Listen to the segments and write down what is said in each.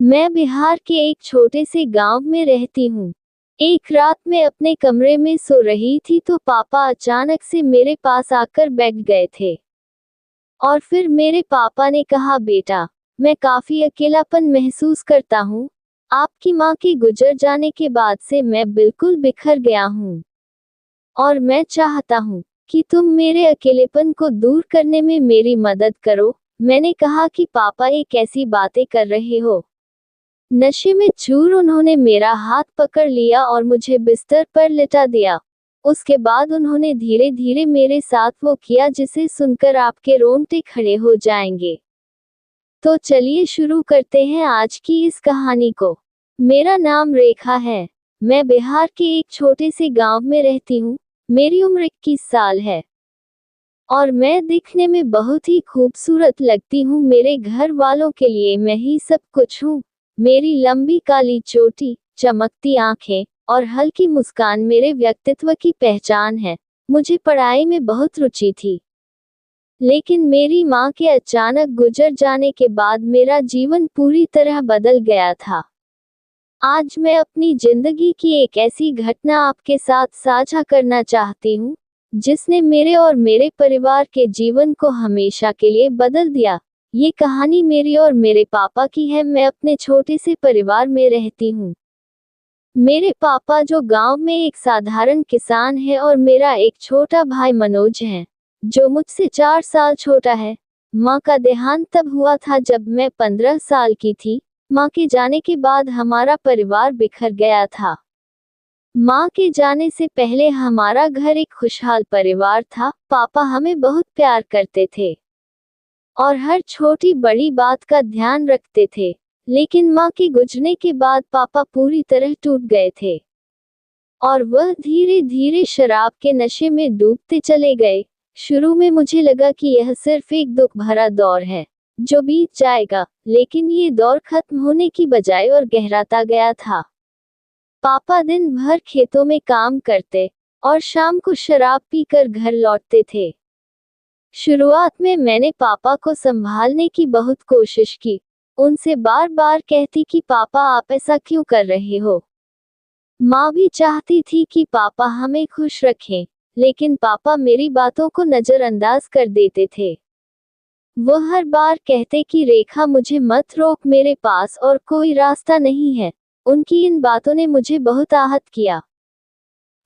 मैं बिहार के एक छोटे से गांव में रहती हूँ। एक रात मैं अपने कमरे में सो रही थी तो पापा अचानक से मेरे पास आकर बैठ गए थे। और फिर मेरे पापा ने कहा, बेटा, मैं काफी अकेलापन महसूस करता हूँ। आपकी माँ के गुजर जाने के बाद से मैं बिल्कुल बिखर गया हूँ। और मैं चाहता हूँ कि तुम मेरे अकेलेपन को दूर करने में मेरी मदद करो। मैंने कहा कि पापा, ये कैसी बातें कर रहे हो। नशे में चूर उन्होंने मेरा हाथ पकड़ लिया और मुझे बिस्तर पर लिटा दिया। उसके बाद उन्होंने धीरे धीरे मेरे साथ वो किया जिसे सुनकर आपके रोंगटे खड़े हो जाएंगे। तो चलिए शुरू करते हैं आज की इस कहानी को। मेरा नाम रेखा है। मैं बिहार के एक छोटे से गांव में रहती हूँ। मेरी उम्र 21 साल है। और मैं दिखने में बहुत ही खूबसूरत लगती हूँ। मेरे घर वालों के लिए मैं ही सब कुछ हूँ। मेरी लंबी काली चोटी, चमकती आंखें और हल्की मुस्कान मेरे व्यक्तित्व की पहचान है। मुझे पढ़ाई में बहुत रुचि थी, लेकिन मेरी माँ के अचानक गुजर जाने के बाद मेरा जीवन पूरी तरह बदल गया था। आज मैं अपनी जिंदगी की एक ऐसी घटना आपके साथ साझा करना चाहती हूँ जिसने मेरे और मेरे परिवार के जीवन को हमेशा के लिए बदल दिया। ये कहानी मेरी और मेरे पापा की है। मैं अपने छोटे से परिवार में रहती हूँ। मेरे पापा जो गांव में एक साधारण किसान है और मेरा एक छोटा भाई मनोज है जो मुझसे 4 साल छोटा है। माँ का देहांत तब हुआ था जब मैं 15 साल की थी। माँ के जाने के बाद हमारा परिवार बिखर गया था। माँ के जाने से पहले हमारा घर एक खुशहाल परिवार था। पापा हमें बहुत प्यार करते थे और हर छोटी बड़ी बात का ध्यान रखते थे। लेकिन माँ के गुजरने के बाद पापा पूरी तरह टूट गए थे और वह धीरे धीरे शराब के नशे में डूबते चले गए। शुरू में मुझे लगा कि यह सिर्फ एक दुख भरा दौर है जो बीत जाएगा, लेकिन ये दौर खत्म होने की बजाय और गहराता गया था। पापा दिन भर खेतों में काम करते और शाम को शराब पीकर घर लौटते थे। शुरुआत में मैंने पापा को संभालने की बहुत कोशिश की। उनसे बार बार कहती कि पापा, आप ऐसा क्यों कर रहे हो। माँ भी चाहती थी कि पापा हमें खुश रखें, लेकिन पापा मेरी बातों को नजरअंदाज कर देते थे। वो हर बार कहते कि रेखा, मुझे मत रोक, मेरे पास और कोई रास्ता नहीं है। उनकी इन बातों ने मुझे बहुत आहत किया।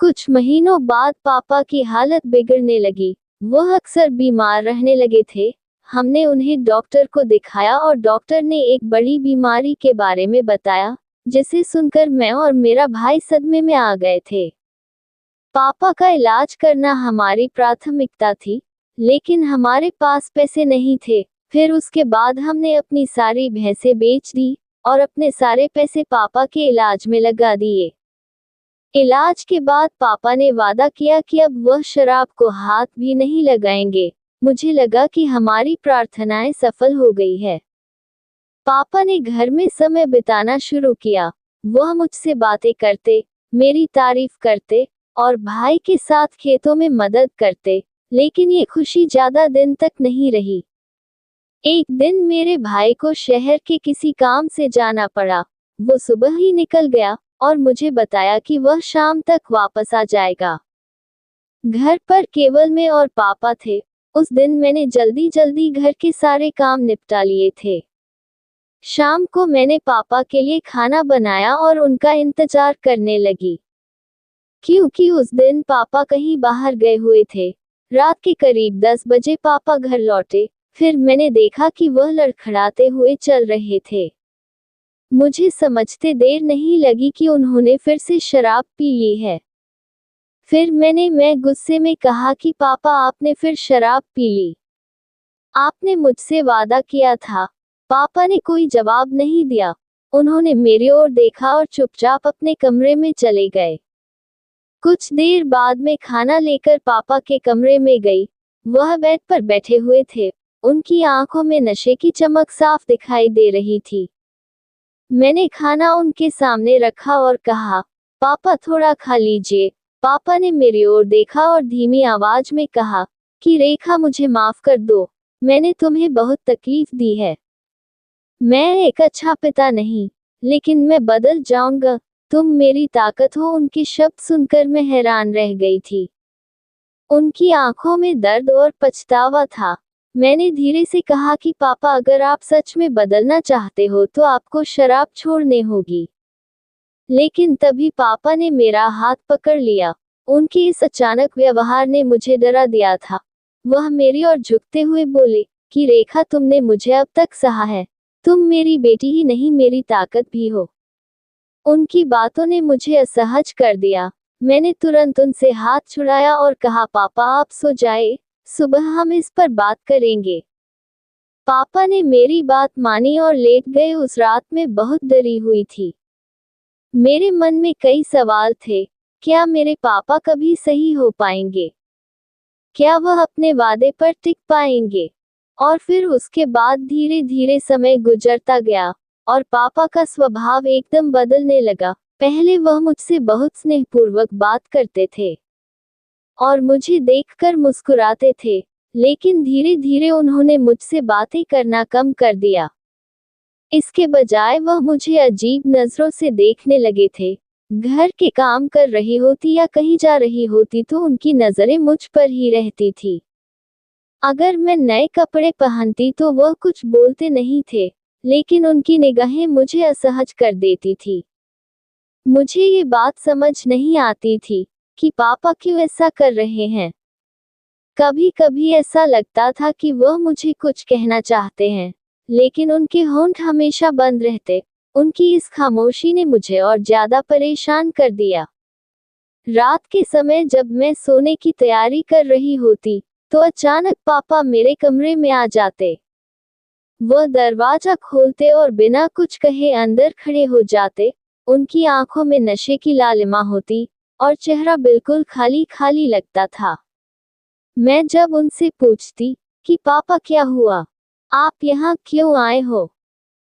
कुछ महीनों बाद पापा की हालत बिगड़ने लगी। वह अक्सर बीमार रहने लगे थे। हमने उन्हें डॉक्टर को दिखाया और डॉक्टर ने एक बड़ी बीमारी के बारे में बताया, जिसे सुनकर मैं और मेरा भाई सदमे में आ गए थे। पापा का इलाज करना हमारी प्राथमिकता थी, लेकिन हमारे पास पैसे नहीं थे। फिर उसके बाद हमने अपनी सारी भैंसें बेच दी और अपने सारे पैसे पापा के इलाज में लगा दिए। इलाज के बाद पापा ने वादा किया कि अब वह शराब को हाथ भी नहीं लगाएंगे। मुझे लगा कि हमारी प्रार्थनाएं सफल हो गई है। पापा ने घर में समय बिताना शुरू किया। वह मुझसे बातें करते, मेरी तारीफ करते और भाई के साथ खेतों में मदद करते, लेकिन ये खुशी ज्यादा दिन तक नहीं रही। एक दिन मेरे भाई को शहर के किसी काम से जाना पड़ा। वो सुबह ही निकल गया और मुझे बताया कि वह शाम तक वापस आ जाएगा। घर पर केवल मैं और पापा थे। उस दिन मैंने जल्दी जल्दी घर के सारे काम निपटा लिए थे। शाम को मैंने पापा के लिए खाना बनाया और उनका इंतजार करने लगी, क्योंकि उस दिन पापा कहीं बाहर गए हुए थे। रात के करीब 10 बजे पापा घर लौटे। फिर मैंने देखा कि वह लड़खड़ाते हुए चल रहे थे। मुझे समझते देर नहीं लगी कि उन्होंने फिर से शराब पी ली है। फिर मैं गुस्से में कहा कि पापा, आपने फिर शराब पी ली। आपने मुझसे वादा किया था। पापा ने कोई जवाब नहीं दिया। उन्होंने मेरी ओर देखा और चुपचाप अपने कमरे में चले गए। कुछ देर बाद मैं खाना लेकर पापा के कमरे में गई। वह बेड पर बैठे हुए थे। उनकी आंखों में नशे की चमक साफ दिखाई दे रही थी। मैंने खाना उनके सामने रखा और कहा, पापा, थोड़ा खा लीजिए। पापा ने मेरी ओर देखा और धीमी आवाज में कहा कि रेखा, मुझे माफ कर दो। मैंने तुम्हें बहुत तकलीफ दी है। मैं एक अच्छा पिता नहीं, लेकिन मैं बदल जाऊंगा। तुम मेरी ताकत हो। उनके शब्द सुनकर मैं हैरान रह गई थी। उनकी आंखों में दर्द और पछतावा था। मैंने धीरे से कहा कि पापा, अगर आप सच में बदलना चाहते हो तो आपको शराब छोड़ने होगी। लेकिन तभी पापा ने मेरा हाथ पकड़ लिया। उनके इस अचानक व्यवहार ने मुझे डरा दिया था। वह मेरी ओर झुकते हुए बोले कि रेखा, तुमने मुझे अब तक सहा है। तुम मेरी बेटी ही नहीं, मेरी ताकत भी हो। उनकी बातों ने मुझे असहज कर दिया। मैंने तुरंत उनसे हाथ छुड़ाया और कहा, पापा आप सो जाए, सुबह हम इस पर बात करेंगे। पापा ने मेरी बात मानी और लेट गए। उस रात में बहुत डरी हुई थी। मेरे मन में कई सवाल थे। क्या मेरे पापा कभी सही हो पाएंगे? क्या वह अपने वादे पर टिक पाएंगे? और फिर उसके बाद धीरे धीरे समय गुजरता गया और पापा का स्वभाव एकदम बदलने लगा। पहले वह मुझसे बहुत स्नेहपूर्वक बात करते थे और मुझे देखकर मुस्कुराते थे, लेकिन धीरे धीरे उन्होंने मुझसे बातें करना कम कर दिया। इसके बजाय वह मुझे अजीब नजरों से देखने लगे थे। घर के काम कर रही होती या कहीं जा रही होती तो उनकी नजरें मुझ पर ही रहती थी। अगर मैं नए कपड़े पहनती तो वह कुछ बोलते नहीं थे, लेकिन उनकी निगाहें मुझे असहज कर देती थी। मुझे ये बात समझ नहीं आती थी कि पापा क्यों ऐसा कर रहे हैं। कभी कभी ऐसा लगता था कि वह मुझे कुछ कहना चाहते हैं, लेकिन उनके होंठ हमेशा बंद रहते। उनकी इस खामोशी ने मुझे और ज्यादा परेशान कर दिया। रात के समय जब मैं सोने की तैयारी कर रही होती, तो अचानक पापा मेरे कमरे में आ जाते। वह दरवाजा खोलते और बिना कुछ कहे अंदर खड़े हो जाते। उनकी आंखों में नशे की लालिमा होती और चेहरा बिल्कुल खाली खाली लगता था। मैं जब उनसे पूछती कि पापा क्या हुआ, आप यहाँ क्यों आए हो,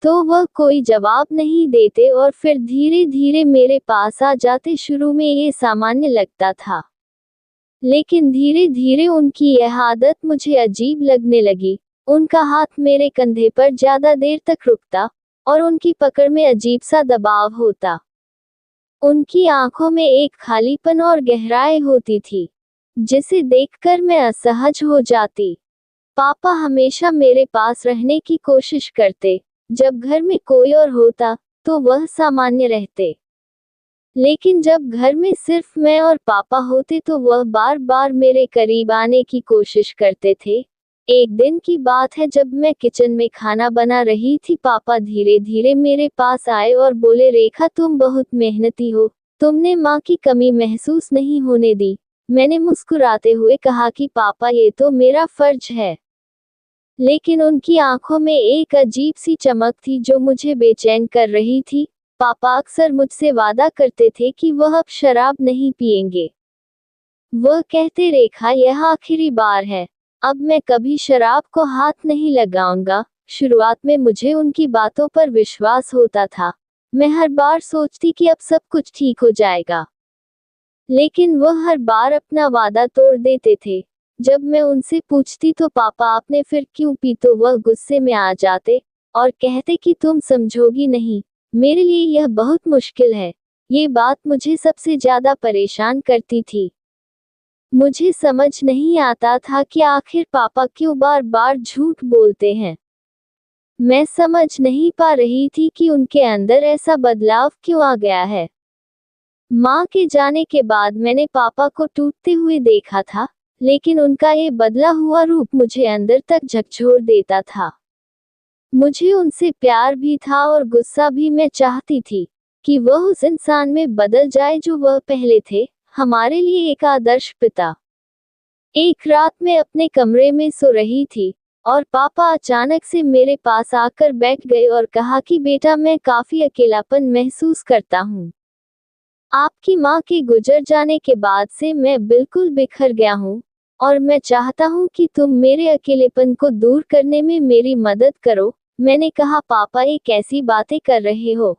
तो वह कोई जवाब नहीं देते और फिर धीरे धीरे मेरे पास आ जाते। शुरू में ये सामान्य लगता था, लेकिन धीरे धीरे उनकी यह आदत मुझे अजीब लगने लगी। उनका हाथ मेरे कंधे पर ज्यादा देर तक रुकता और उनकी पकड़ में अजीब सा दबाव होता। उनकी आंखों में एक खालीपन और गहराई होती थी, जिसे देखकर मैं असहज हो जाती। पापा हमेशा मेरे पास रहने की कोशिश करते। जब घर में कोई और होता तो वह सामान्य रहते, लेकिन जब घर में सिर्फ मैं और पापा होते तो वह बार बार मेरे करीब आने की कोशिश करते थे। एक दिन की बात है, जब मैं किचन में खाना बना रही थी, पापा धीरे धीरे मेरे पास आए और बोले, रेखा तुम बहुत मेहनती हो, तुमने माँ की कमी महसूस नहीं होने दी। मैंने मुस्कुराते हुए कहा कि पापा, ये तो मेरा फर्ज है। लेकिन उनकी आंखों में एक अजीब सी चमक थी जो मुझे बेचैन कर रही थी। पापा अक्सर मुझसे वादा करते थे कि वह अब शराब नहीं पिएंगे। वह कहते, रेखा यह आखिरी बार है, अब मैं कभी शराब को हाथ नहीं लगाऊंगा। शुरुआत में मुझे उनकी बातों पर विश्वास होता था। मैं हर बार सोचती कि अब सब कुछ ठीक हो जाएगा, लेकिन वह हर बार अपना वादा तोड़ देते थे। जब मैं उनसे पूछती तो पापा आपने फिर क्यों पी, तो वह गुस्से में आ जाते और कहते कि तुम समझोगी नहीं, मेरे लिए यह बहुत मुश्किल है। ये बात मुझे सबसे ज्यादा परेशान करती थी। मुझे समझ नहीं आता था कि आखिर पापा क्यों बार बार झूठ बोलते हैं। मैं समझ नहीं पा रही थी कि उनके अंदर ऐसा बदलाव क्यों आ गया है। माँ के जाने के बाद मैंने पापा को टूटते हुए देखा था, लेकिन उनका ये बदला हुआ रूप मुझे अंदर तक झकझोर देता था। मुझे उनसे प्यार भी था और गुस्सा भी। मैं चाहती थी कि वह उस इंसान में बदल जाए जो वह पहले थे, हमारे लिए एक आदर्श पिता। एक रात मैं अपने कमरे में सो रही थी और पापा अचानक से मेरे पास आकर बैठ गए और कहा कि बेटा, मैं काफी अकेलापन महसूस करता हूँ। आपकी माँ के गुजर जाने के बाद से मैं बिल्कुल बिखर गया हूँ और मैं चाहता हूँ कि तुम मेरे अकेलेपन को दूर करने में मेरी मदद करो। मैंने कहा, पापा ये कैसी बातें कर रहे हो?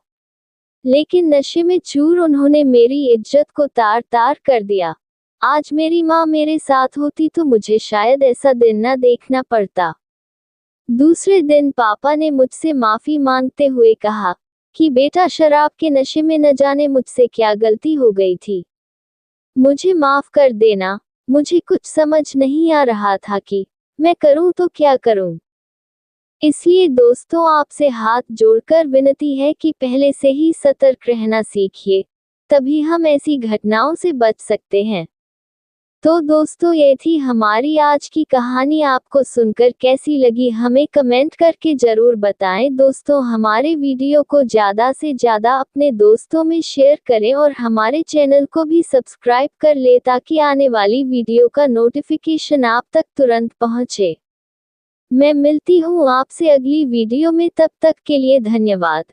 लेकिन नशे में चूर उन्होंने मेरी इज्जत को तार तार कर दिया। आज मेरी माँ मेरे साथ होती तो मुझे शायद ऐसा दिन न देखना पड़ता। दूसरे दिन पापा ने मुझसे माफी मांगते हुए कहा कि बेटा, शराब के नशे में न जाने मुझसे क्या गलती हो गई थी, मुझे माफ कर देना। मुझे कुछ समझ नहीं आ रहा था कि मैं करूं तो क्या करूं। इसलिए दोस्तों, आपसे हाथ जोड़कर विनती है कि पहले से ही सतर्क रहना सीखिए, तभी हम ऐसी घटनाओं से बच सकते हैं। तो दोस्तों, ये थी हमारी आज की कहानी। आपको सुनकर कैसी लगी हमें कमेंट करके जरूर बताएं। दोस्तों, हमारे वीडियो को ज़्यादा से ज़्यादा अपने दोस्तों में शेयर करें और हमारे चैनल को भी सब्सक्राइब कर ले ताकि आने वाली वीडियो का नोटिफिकेशन आप तक तुरंत पहुंचे। मैं मिलती हूँ आपसे अगली वीडियो में, तब तक के लिए धन्यवाद।